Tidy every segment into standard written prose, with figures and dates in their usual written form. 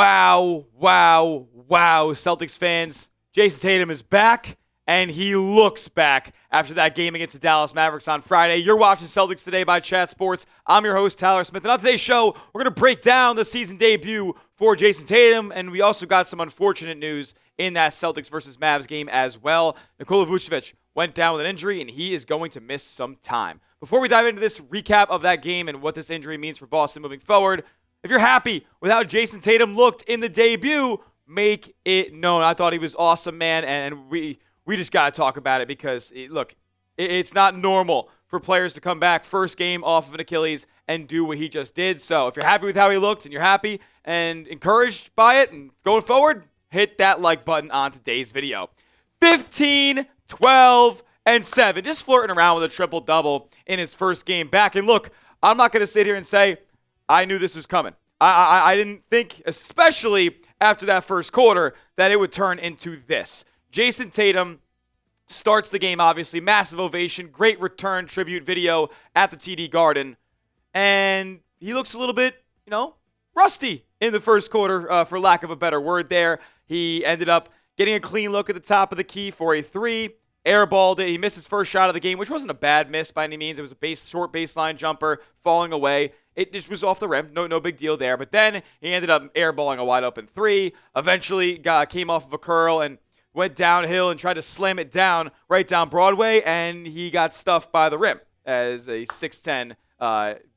Wow, wow, wow, Celtics fans. Jayson Tatum is back, and he looks back after that game against the Dallas Mavericks on Friday. You're watching Celtics Today by Chat Sports. I'm your host, Tyler Smith, and on today's show, we're going to break down the season debut for Jayson Tatum, and we also got some unfortunate news in that Celtics versus Mavs game as well. Nikola Vucevic went down with an injury, and he is going to miss some time. Before we dive into this recap of that game and what this injury means for Boston moving forward, if you're happy with how Jayson Tatum looked in the debut, make it known. I thought he was awesome, man, and we just got to talk about it because, it's not normal for players to come back first game off of an Achilles and do what he just did. So if you're happy with how he looked and you're happy and encouraged by it and going forward, hit that like button on today's video. 15, 12, and 7. Just flirting around with a triple-double in his first game back. And look, I'm not going to sit here and say I knew this was coming. I didn't think, especially after that first quarter, that it would turn into this. Jayson Tatum starts the game, obviously. Massive ovation. Great return tribute video at the TD Garden. And he looks a little bit, rusty in the first quarter, for lack of a better word there. He ended up getting a clean look at the top of the key for a three. Airballed it. He missed his first shot of the game, which wasn't a bad miss by any means. It was a short baseline jumper falling away. It just was off the rim. No big deal there. But then he ended up airballing a wide open three. Eventually came off of a curl and went downhill and tried to slam it down right down Broadway, and he got stuffed by the rim as a 6'10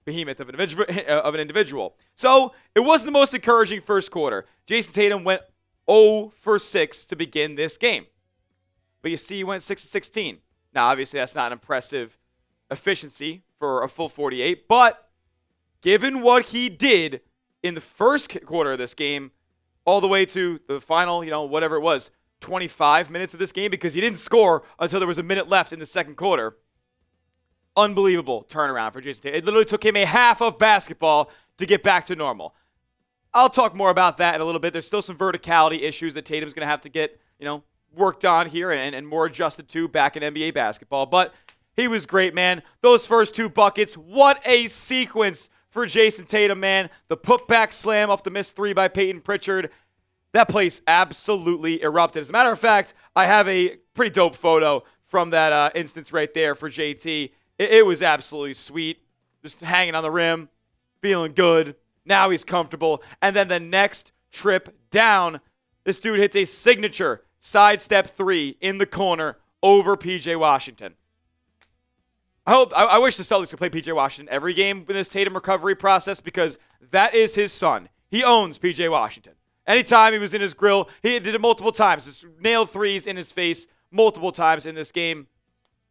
behemoth of an individual. So it wasn't the most encouraging first quarter. Jayson Tatum went 0 for 6 to begin this game. But you see, he went 6-16. Now, obviously, that's not an impressive efficiency for a full 48. But given what he did in the first quarter of this game, all the way to the final, whatever it was, 25 minutes of this game, because he didn't score until there was a minute left in the second quarter. Unbelievable turnaround for Jayson Tatum. It literally took him a half of basketball to get back to normal. I'll talk more about that in a little bit. There's still some verticality issues that Tatum's going to have to get, worked on here and more adjusted to back in NBA basketball. But he was great, man. Those first two buckets, what a sequence for Jayson Tatum, man. The putback slam off the missed three by Peyton Pritchard. That place absolutely erupted. As a matter of fact, I have a pretty dope photo from that instance right there for JT. It was absolutely sweet. Just hanging on the rim, feeling good. Now he's comfortable. And then the next trip down, this dude hits a signature sidestep three in the corner over P.J. Washington. I wish the Celtics could play P.J. Washington every game in this Tatum recovery process, because that is his son. He owns P.J. Washington. Anytime he was in his grill, he did it multiple times. Just nailed threes in his face multiple times in this game.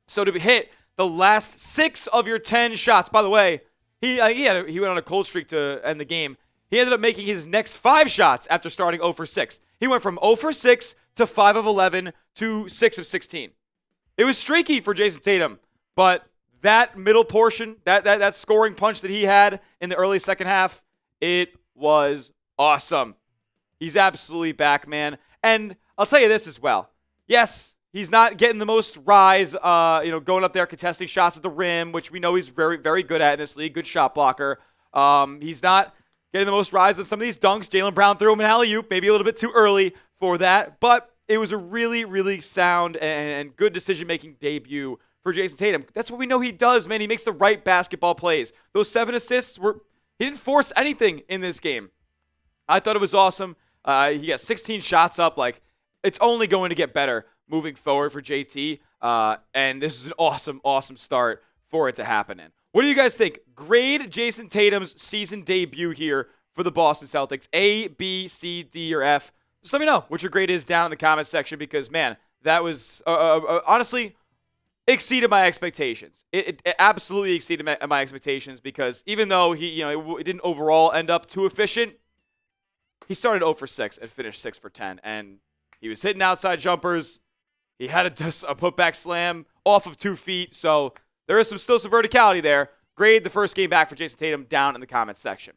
So to hit the last 6 of your 10 shots, by the way, he went on a cold streak to end the game. He ended up making his next 5 shots after starting 0 for 6. He went from 0 for 6 to 5 of 11 to 6 of 16. It was streaky for Jayson Tatum, but that middle portion, that scoring punch that he had in the early second half, it was awesome. He's absolutely back, man. And I'll tell you this as well. Yes, he's not getting the most rise, going up there contesting shots at the rim, which we know he's very, very good at in this league. Good shot blocker. He's not getting the most rise on some of these dunks. Jaylen Brown threw him an alley-oop, maybe a little bit too early for that. But it was a really, really sound and good decision-making debut for Jayson Tatum. That's what we know he does, man. He makes the right basketball plays. Those 7 assists he didn't force anything in this game. I thought it was awesome. He got 16 shots up. It's only going to get better moving forward for JT. And this is an awesome, awesome start for it to happen in. What do you guys think? Grade Jayson Tatum's season debut here for the Boston Celtics. A, B, C, D, or F. Just let me know what your grade is down in the comment section, because, man, that was honestly exceeded my expectations. It absolutely exceeded my expectations, because even though it didn't overall end up too efficient, he started 0 for 6 and finished 6 for 10. And he was hitting outside jumpers. He had a putback slam off of 2 feet. So there is still some verticality there. Grade the first game back for Jayson Tatum down in the comments section.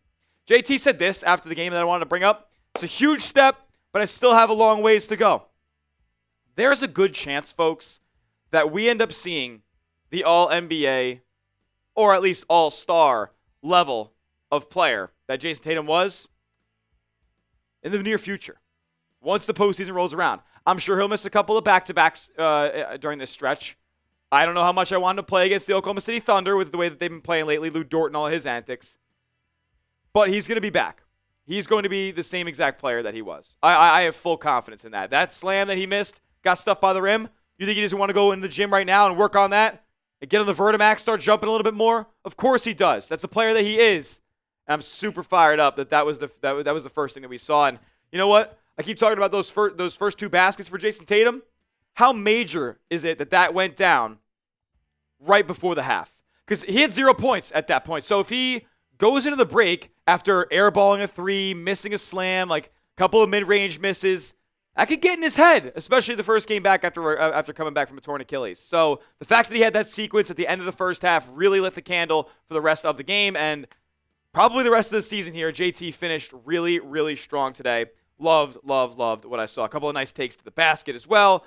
JT said this after the game that I wanted to bring up. It's a huge step, but I still have a long ways to go. There's a good chance, folks, that we end up seeing the All-NBA, or at least All-Star level of player that Jayson Tatum was in the near future. Once the postseason rolls around, I'm sure he'll miss a couple of back-to-backs during this stretch. I don't know how much I wanted to play against the Oklahoma City Thunder with the way that they've been playing lately, Lou Dort and all his antics. But he's going to be back. He's going to be the same exact player that he was. I have full confidence in that. That slam that he missed, got stuffed by the rim. You think he doesn't want to go into the gym right now and work on that? And get on the Vertimax, start jumping a little bit more? Of course he does. That's the player that he is. And I'm super fired up that was the first thing that we saw. And you know what? I keep talking about those first 2 baskets for Jayson Tatum. How major is it that went down right before the half? Because he had 0 points at that point. So if he goes into the break after airballing a 3, missing a slam, like a couple of mid-range misses, that could get in his head, especially the first game back after coming back from a torn Achilles. So the fact that he had that sequence at the end of the first half really lit the candle for the rest of the game, and probably the rest of the season here. JT finished really, really strong today. Loved what I saw. A couple of nice takes to the basket as well.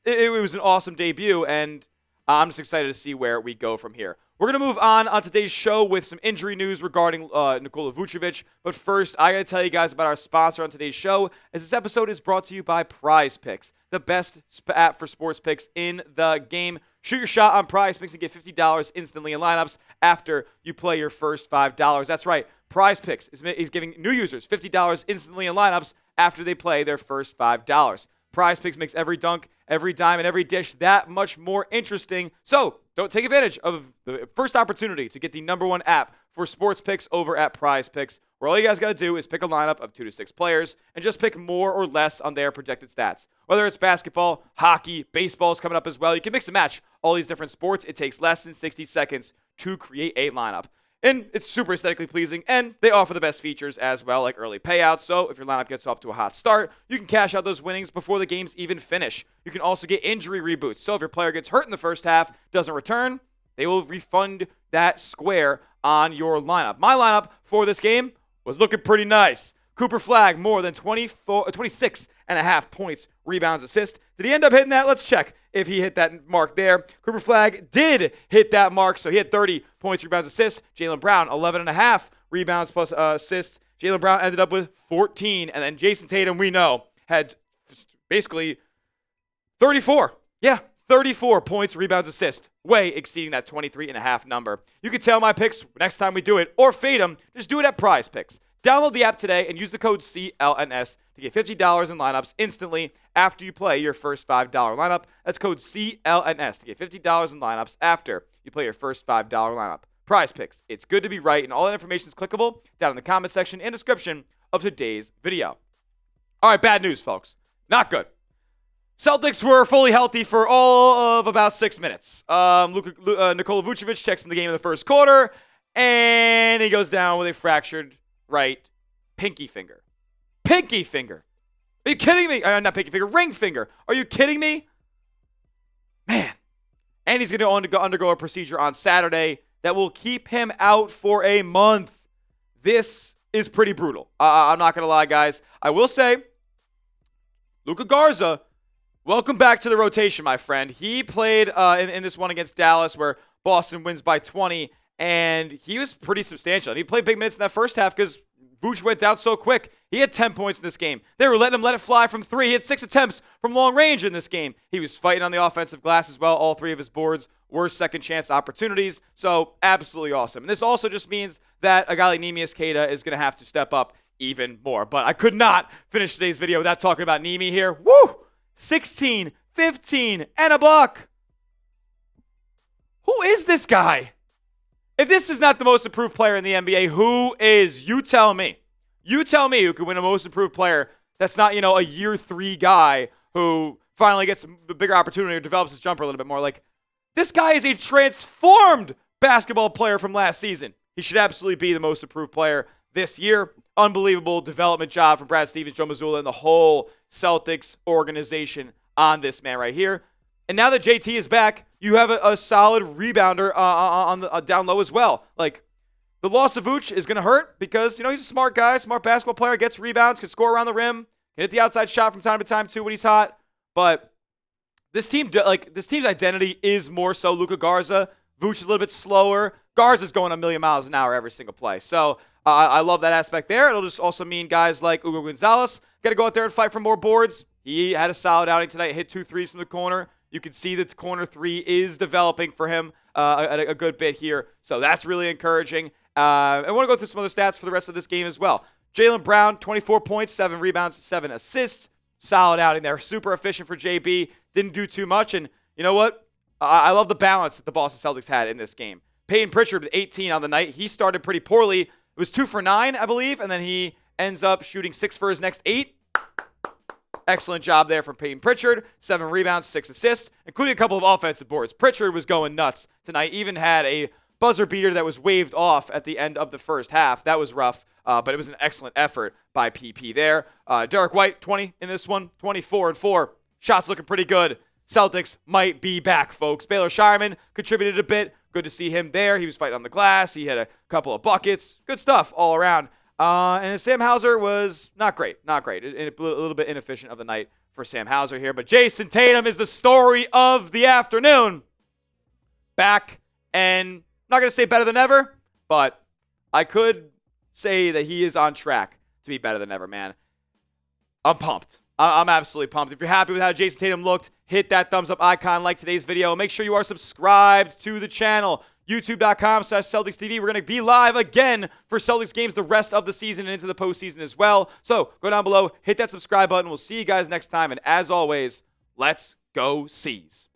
It was an awesome debut, and I'm just excited to see where we go from here. We're going to move on today's show with some injury news regarding Nikola Vucevic. But first, I got to tell you guys about our sponsor on today's show, as this episode is brought to you by PrizePicks, the best app for sports picks in the game. Shoot your shot on PrizePicks and get $50 instantly in lineups after you play your first $5. That's right. PrizePicks is giving new users $50 instantly in lineups after they play their first $5. PrizePicks makes every dunk, every dime, and every dish that much more interesting. So don't take advantage of the first opportunity to get the #1 app for sports picks over at PrizePicks, where all you guys got to do is pick a lineup of 2 to 6 players and just pick more or less on their projected stats. Whether it's basketball, hockey, baseball is coming up as well. You can mix and match all these different sports. It takes less than 60 seconds to create a lineup. And it's super aesthetically pleasing, and they offer the best features as well, like early payouts. So if your lineup gets off to a hot start, you can cash out those winnings before the games even finish. You can also get injury reboots. So if your player gets hurt in the first half, doesn't return, they will refund that square on your lineup. My lineup for this game was looking pretty nice. Cooper Flagg, more than 26.5 points, rebounds, assists. Did he end up hitting that? Let's check if he hit that mark there. Cooper Flagg did hit that mark, so he had 30 points, rebounds, assists. Jaylen Brown, 11.5 rebounds plus assists. Jaylen Brown ended up with 14. And then Jayson Tatum, we know, had basically 34. Yeah, 34 points, rebounds, assists. Way exceeding that 23.5 number. You can tell my picks next time we do it, or fade them. Just do it at PrizePicks. Download the app today and use the code CLNS to get $50 in lineups instantly after you play your first $5 lineup. That's code CLNS to get $50 in lineups after you play your first $5 lineup. PrizePicks. It's good to be right, and all that information is clickable down in the comment section and description of today's video. All right, bad news, folks. Not good. Celtics were fully healthy for all of about 6 minutes. Nikola Vucevic checks in the game in the first quarter, and he goes down with a fractured right pinky finger. Pinky finger. Are you kidding me? Not pinky finger, ring finger. Are you kidding me? Man. And he's going to undergo a procedure on Saturday that will keep him out for a month. This is pretty brutal. I'm not going to lie, guys. I will say, Luka Garza, welcome back to the rotation, my friend. He played in this one against Dallas where Boston wins by 20, and he was pretty substantial. And he played big minutes in that first half because Vooch went down so quick. He had 10 points in this game. They were letting him let it fly from 3. He had 6 attempts from long range in this game. He was fighting on the offensive glass as well. All 3 of his boards were second chance opportunities. So absolutely awesome. And this also just means that a guy like Neemias Queta is going to have to step up even more. But I could not finish today's video without talking about Nemi here. Woo! 16, 15, and a block. Who is this guy? If this is not the most improved player in the NBA, who is? You tell me. You tell me who could win a most improved player that's not, a year 3 guy who finally gets a bigger opportunity or develops his jumper a little bit more. Like, this guy is a transformed basketball player from last season. He should absolutely be the most improved player this year. Unbelievable development job from Brad Stevens, Joe Mazzulla, and the whole Celtics organization on this man right here. And now that JT is back, you have a solid rebounder on the down low as well. Like, the loss of Vooch is going to hurt because, he's a smart guy, smart basketball player, gets rebounds, can score around the rim, can hit the outside shot from time to time too when he's hot. But this team's identity is more so Luka Garza. Vooch is a little bit slower. Garza's going a million miles an hour every single play. So I love that aspect there. It'll just also mean guys like Hugo Gonzalez got to go out there and fight for more boards. He had a solid outing tonight, hit 2 threes from the corner. You can see that the corner 3 is developing for him a good bit here. So that's really encouraging. I want to go through some other stats for the rest of this game as well. Jaylen Brown, 24 points, 7 rebounds, 7 assists. Solid outing there. Super efficient for JB. Didn't do too much. And you know what? I love the balance that the Boston Celtics had in this game. Peyton Pritchard with 18 on the night. He started pretty poorly. It was 2 for 9, I believe, and then he ends up shooting 6 for his next 8. Excellent job there from Peyton Pritchard. 7 rebounds, 6 assists, including a couple of offensive boards. Pritchard was going nuts tonight. Even had a buzzer beater that was waved off at the end of the first half. That was rough, but it was an excellent effort by PP there. Derrick White, 20 in this one, 24 and 4. Shots looking pretty good. Celtics might be back, folks. Baylor Shireman contributed a bit. Good to see him there. He was fighting on the glass. He had a couple of buckets. Good stuff all around. And Sam Hauser was not great. Not great. A little bit inefficient of the night for Sam Hauser here. But Jayson Tatum is the story of the afternoon. Back, and I'm not going to say better than ever, but I could say that he is on track to be better than ever, man. I'm pumped. I'm absolutely pumped. If you're happy with how Jayson Tatum looked, hit that thumbs up icon, like today's video. Make sure you are subscribed to the channel. YouTube.com/Celtics TV. We're going to be live again for Celtics games the rest of the season and into the postseason as well. So go down below, hit that subscribe button. We'll see you guys next time. And as always, let's go C's.